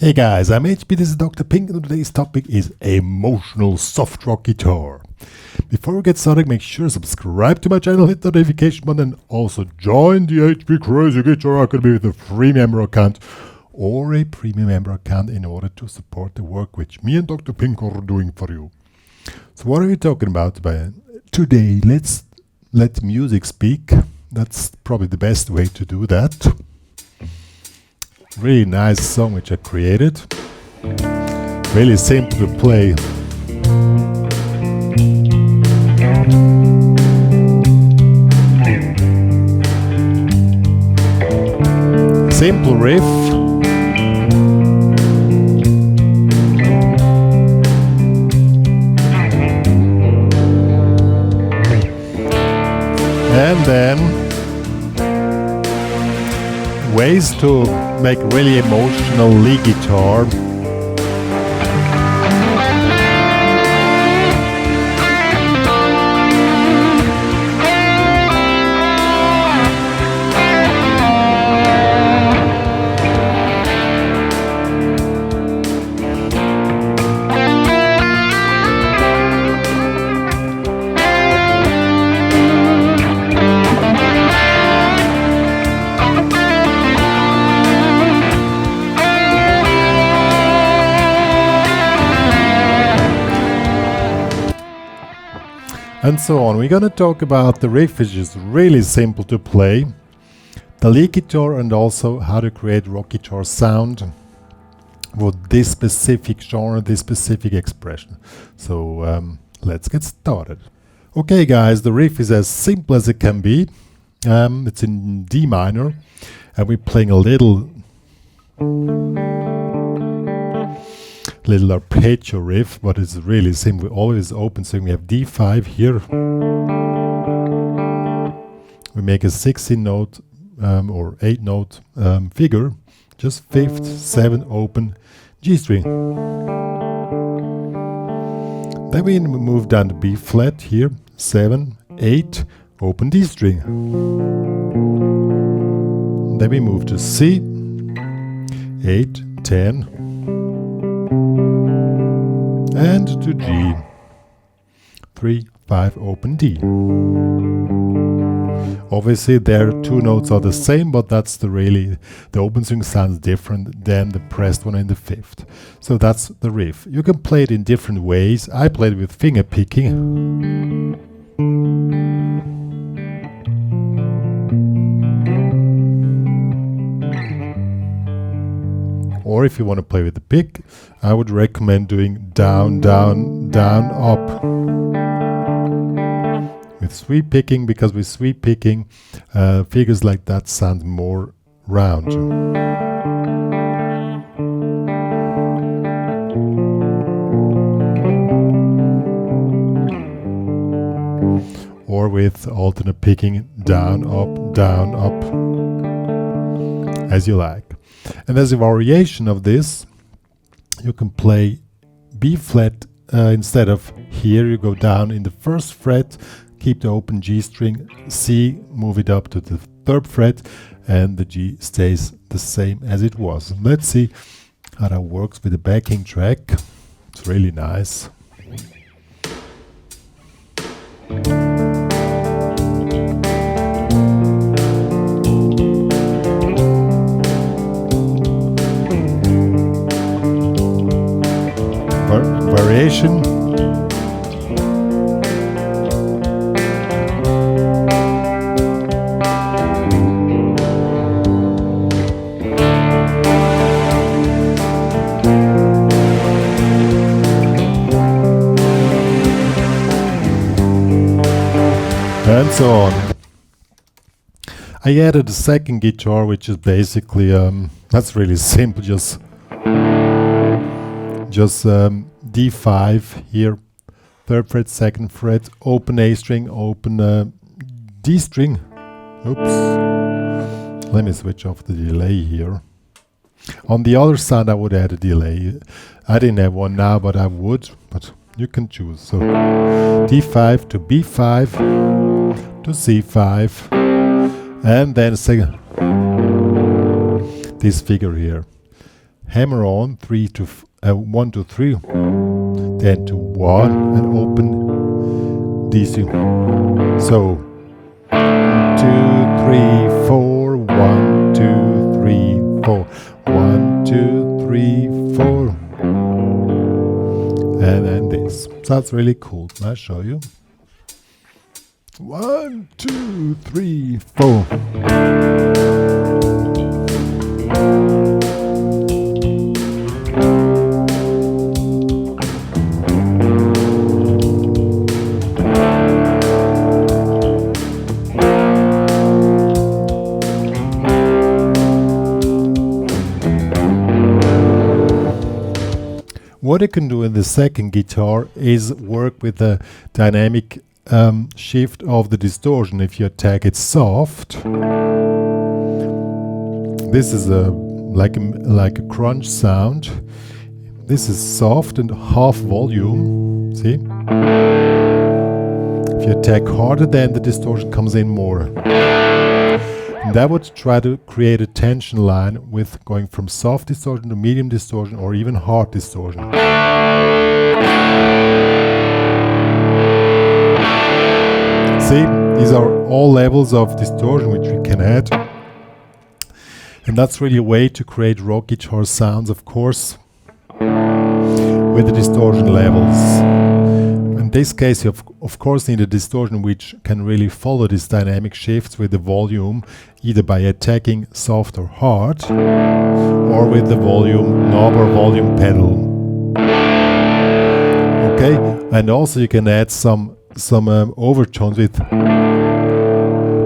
Hey guys, I'm HP, this is Dr. Pink, and today's topic is emotional soft rock guitar. Before we get started, make sure to subscribe to my channel, hit the notification button, and also join the HPCrazy Guitar Academy with a free member account or a premium member account in order to support the work which me and Dr. Pink are doing for you. So what are we talking about today? Let's let music speak. That's probably the best way to do that. Really nice song which I created. Really simple to play. Simple riff. And then ways to make really emotional lead guitar. And so on. We're gonna talk about the riff, which is really simple to play, the lead guitar, and also how to create rock guitar sound for this specific genre, this specific expression. So let's get started. Okay guys, the riff is as simple as it can be. It's in D minor, and we're playing a little arpeggio riff, but it's really simple. Always open, so we have D5 here. We make a 16 note or 8 note figure, just 5th, 7 open G string. Then we move down to B flat here, 7, 8 open D string. Then we move to C, 8, 10. And to G, 3, 5 open D. Obviously their two notes are the same, but that's the open string sounds different than the pressed one in the 5th. So that's the riff. You can play it in different ways. I played with finger picking. Or if you want to play with the pick, I would recommend doing down, down, down, up. With sweep picking, because with sweep picking, figures like that sound more round. Or with alternate picking, down, up, as you like. And as a variation of this, you can play B flat instead of here. You go down in the 1st fret, keep the open G string, C, move it up to the 3rd fret, and the G stays the same as it was. Let's see how that works with the backing track. It's really nice. Variation. And so on. I added a second guitar, which is basically that's really simple, just D5 here, 3rd fret, 2nd fret, open A string, open D string. Oops. Let me switch off the delay here. On the other side I would add a delay. I didn't have one now, but I would, but you can choose. So D5 to B5 to C5, and then second this figure here. hammer on 1 to 3, then to 1 and open these two. So 2, 3, 4, 1, 2, 3, 4, 1, 2, 3, 4, and then this. So that's really cool. I'll show you. 1, 2, 3, 4. What I can do in the second guitar is work with the dynamic shift of the distortion. If you attack it soft, this is like a crunch sound. This is soft and half volume. See? If you attack harder, then the distortion comes in more. And I would try to create a tension line with going from soft distortion to medium distortion or even hard distortion. See, these are all levels of distortion which we can add. And that's really a way to create rock guitar sounds, of course, with the distortion levels. In this case, you of course need a distortion which can really follow these dynamic shifts with the volume, either by attacking soft or hard, or with the volume knob or volume pedal. Okay, and also you can add some overtones with.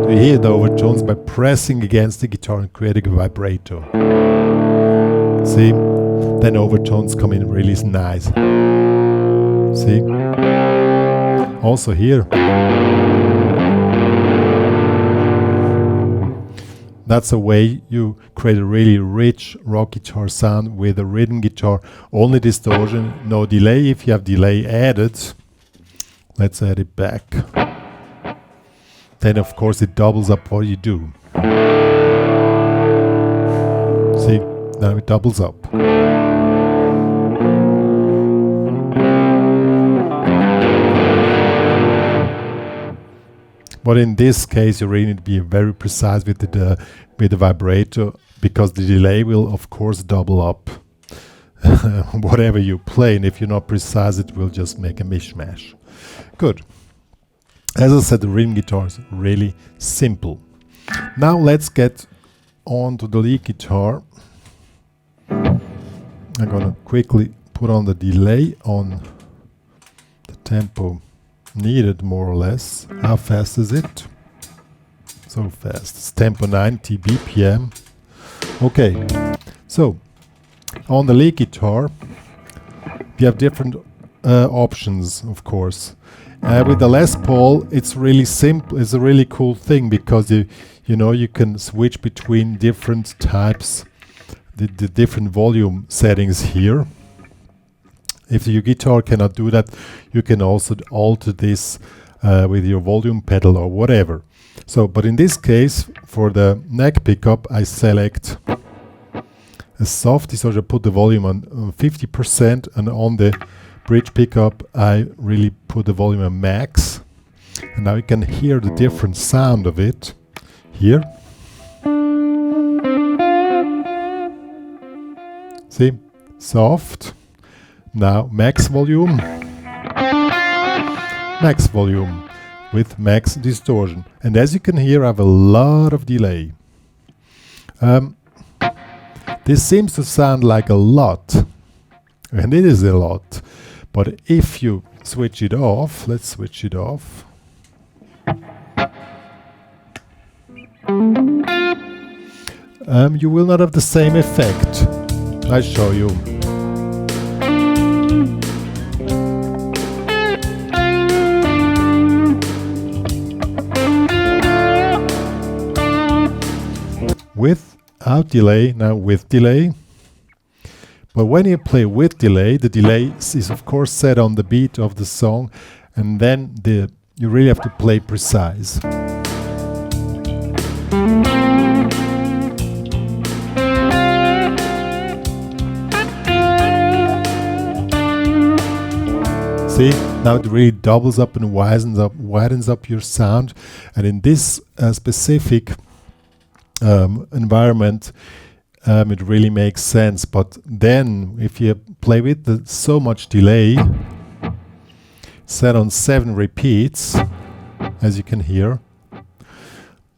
You hear the overtones by pressing against the guitar and creating a vibrato. See, then overtones come in really nice. See. Also here, that's a way you create a really rich rock guitar sound with a rhythm guitar, only distortion, no delay. If you have delay added, let's add it back. Then of course it doubles up what you do. See, now it doubles up. But in this case, you really need to be very precise with the vibrato, because the delay will, of course, double up whatever you play. And if you're not precise, it will just make a mishmash. Good. As I said, the rhythm guitar is really simple. Now let's get on to the lead guitar. I'm going to quickly put on the delay on the tempo needed, more or less. How fast is it? So fast. It's tempo 90 BPM. Okay, so on the lead guitar you have different options, of course. With the Les Paul, it's really simple. It's a really cool thing, because you know you can switch between different types, the different volume settings here. If your guitar cannot do that, you can also alter this with your volume pedal or whatever. So, but in this case, for the neck pickup, I select a soft distortion, put the volume on 50%, and on the bridge pickup, I really put the volume on max. And now you can hear the different sound of it here. See, soft. Now max volume with max distortion. And as you can hear, I have a lot of delay. This seems to sound like a lot, and it is a lot. But if you switch it off, let's switch it off. You will not have the same effect. I'll show you. Without delay, now with delay. But when you play with delay, the delay is of course set on the beat of the song, and then you really have to play precise. See, now it really doubles up and widens up your sound, and in this specific environment, it really makes sense. But then, if you play with so much delay, set on 7 repeats, as you can hear,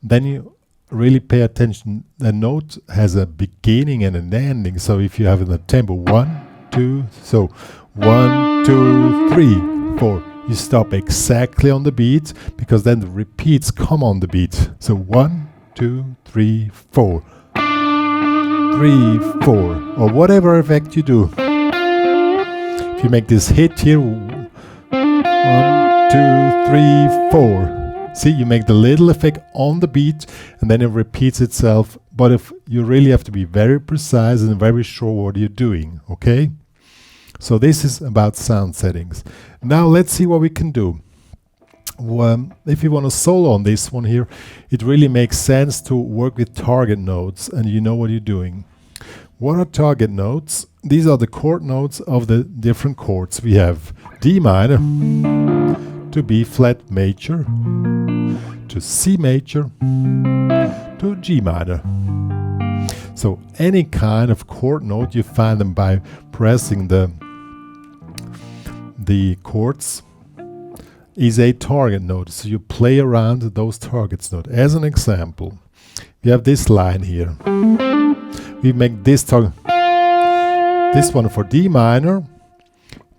then you really pay attention. The note has a beginning and an ending. So if you have in the tempo 1, 2, so 1, 2, 3, 4, you stop exactly on the beat, because then the repeats come on the beat. So 1, 2, 3, 4, 3, 4, or whatever effect you do. If you make this hit here, 1, 2, 3, 4. See, you make the little effect on the beat, and then it repeats itself. But if you really have to be very precise and very sure what you're doing, okay? So this is about sound settings. Now let's see what we can do. If you want to solo on this one here, it really makes sense to work with target notes, and you know what you're doing. What are target notes? These are the chord notes of the different chords. We have D minor to B flat major, to C major, to G minor. So any kind of chord note, you find them by pressing the chords, is a target note. So you play around those target notes. As an example, we have this line here. We make this this one for D minor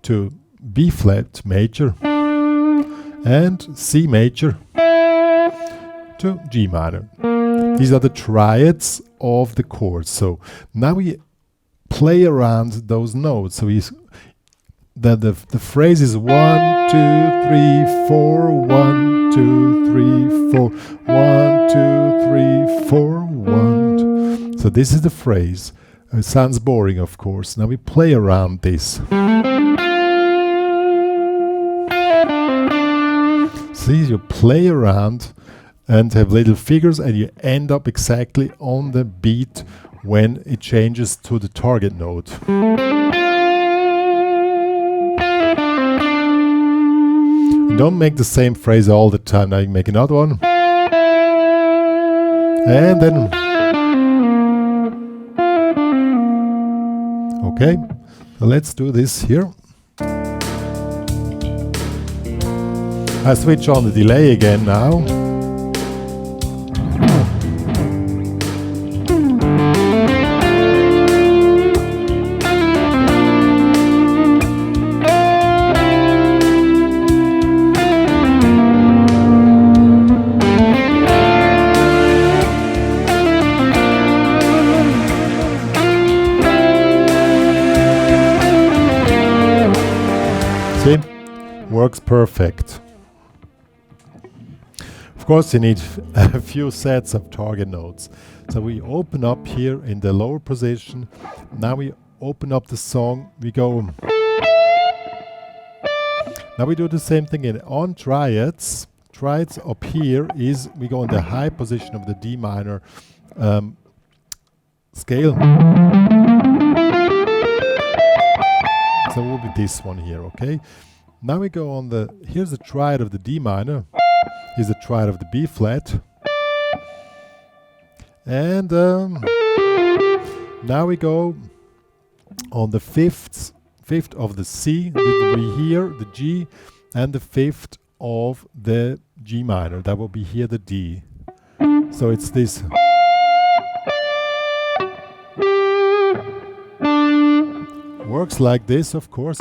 to B flat major and C major to G minor. These are the triads of the chords. So now we play around those notes. So the phrase is 1, 2, 3, 4, 1, 2, 3, 4, 1, 2, 3, 4, 1. So this is the phrase. It sounds boring, of course. Now we play around this. See, you play around and have little figures, and you end up exactly on the beat when it changes to the target note. And don't make the same phrase all the time. Now you make another one. And then... Okay, so let's do this here. I switch on the delay again now. See, works perfect. Of course, you need a few sets of target notes. So we open up here in the lower position. Now we open up the song. We go. Now we do the same thing on triads. Triads up here is we go in the high position of the D minor scale. So it will be this one here, okay? Now we go on here's the triad of the D minor. Here's the triad of the B flat. And now we go on the fifth of the C. That will be here, the G, and the fifth of the G minor. That will be here, the D. So it's this. Works like this, of course.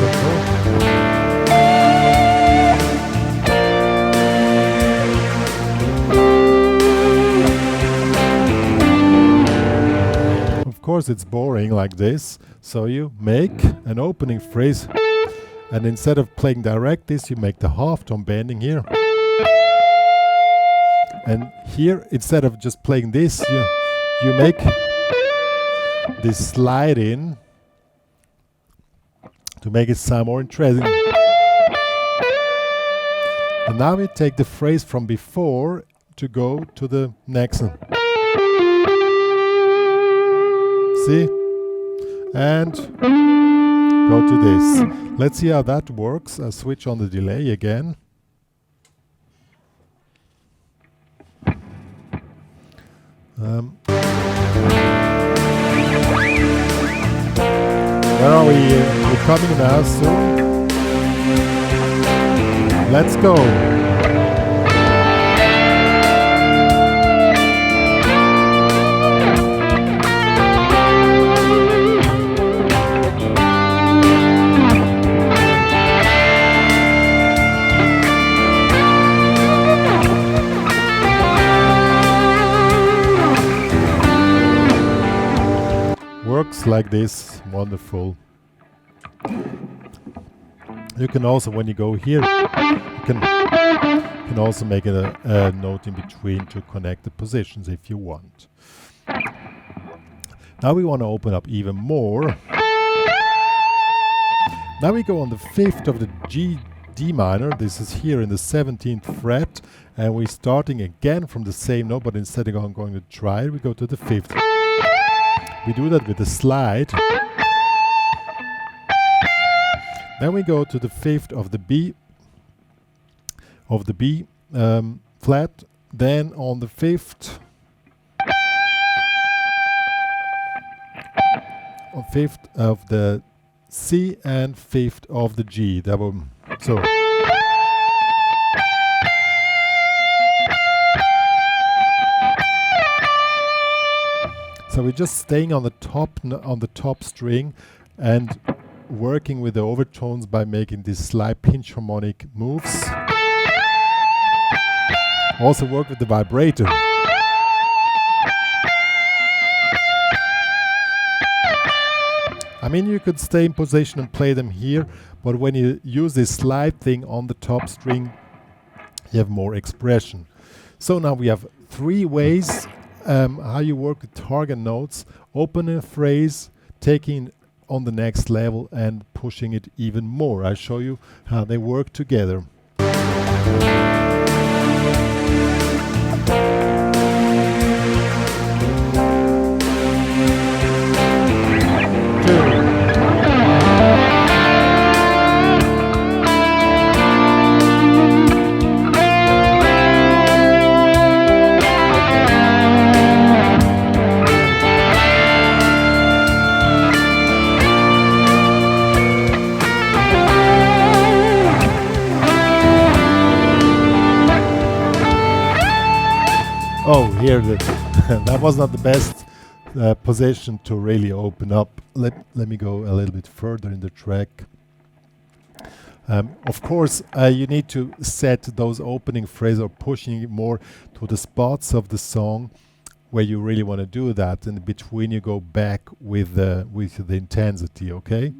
Of course, it's boring like this. So you make an opening phrase, and instead of playing direct this, you make the half tone bending here. And here, instead of just playing this, you make this slide in to make it sound more interesting. And now we take the phrase from before to go to the next one. See? And go to this. Let's see how that works. I'll switch on the delay again. Where are we? We're coming now soon. Let's go. Works like this, wonderful. You can also, when you go here, you can also make a note in between to connect the positions if you want. Now we want to open up even more. Now we go on the 5th of the D minor. This is here in the 17th fret, and we're starting again from the same note, but instead of going to try it, we go to the 5th. We do that with a slide. Then we go to the 5th of the B flat. Then on the 5th, on 5th of the C and 5th of the G. That will, so. So we're just staying on the top string and working with the overtones by making these slight pinch harmonic moves. Also work with the vibrato. I mean, you could stay in position and play them here, but when you use this slide thing on the top string, you have more expression. So now we have 3 ways how you work with target notes: open a phrase, taking on the next level and pushing it even more. I'll show you how they work together. Oh, here, that was not the best position to really open up. Let me go a little bit further in the track. Of course, you need to set those opening phrases or pushing it more to the spots of the song where you really want to do that. And in between, you go back with the intensity, okay?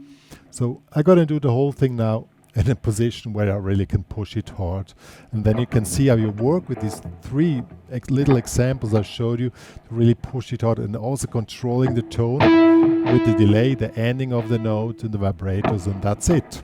So I got to do the whole thing now in a position where I really can push it hard. And then you can see how you work with these 3 little examples I showed you to really push it hard, and also controlling the tone with the delay, the ending of the note and the vibrators, and that's it.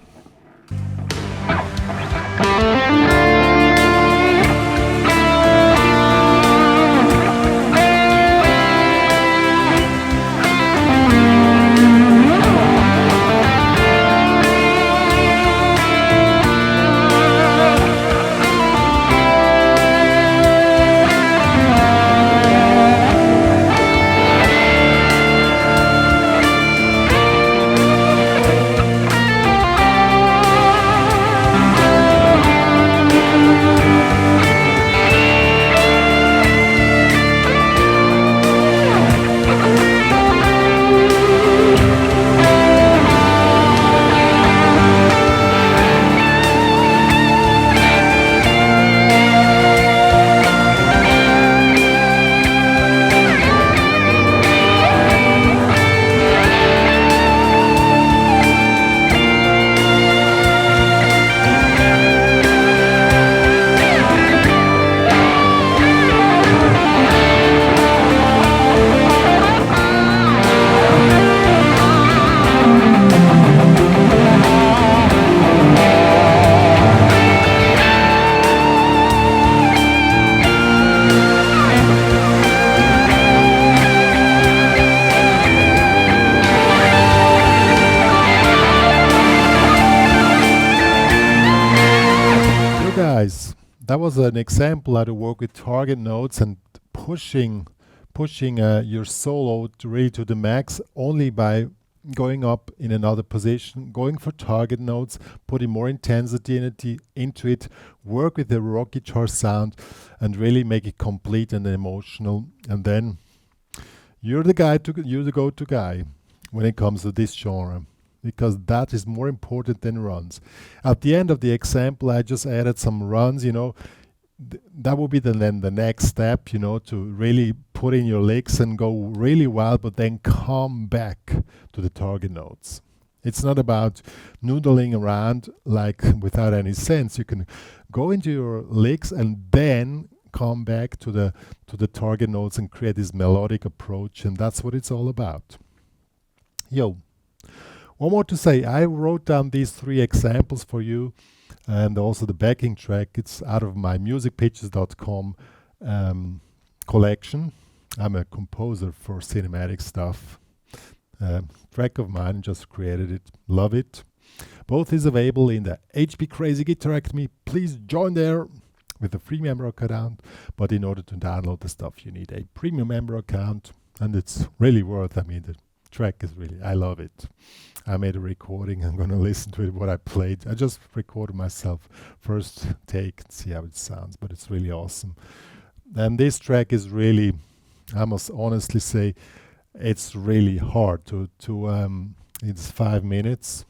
that was an example how to work with target notes and pushing your solo to really to the max only by going up in another position, going for target notes, putting more intensity into it, work with the rock guitar sound and really make it complete and emotional. And then you're the go-to guy when it comes to this genre, because that is more important than runs. At the end of the example, I just added some runs, you know. That will be then the next step, you know, to really put in your licks and go really wild, but then come back to the target notes. It's not about noodling around like without any sense. You can go into your licks and then come back to the target notes and create this melodic approach, and that's what it's all about. Yo, one more to say. I wrote down these 3 examples for you, and also the backing track. It's out of my musicpitches.com collection. I'm a composer for cinematic stuff. Track of mine, just created it. Love it. Both is available in the HPCrazy Guitar Academy. Please join there with a free member account. But in order to download the stuff, you need a premium member account, and it's really worth. I mean, the track is really, I love it. I made a recording. I'm going to listen to it, what I played. I just recorded myself first take and see how it sounds, but it's really awesome. And this track is really, I must honestly say, it's really hard to it's 5 minutes.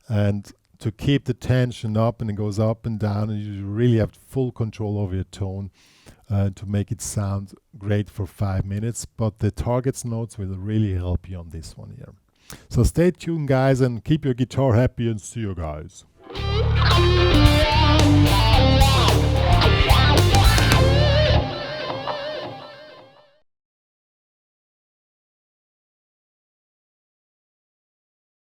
And to keep the tension up, and it goes up and down, and you really have full control over your tone to make it sound great for 5 minutes. But the targets notes will really help you on this one here. So stay tuned, guys, and keep your guitar happy, and see you guys.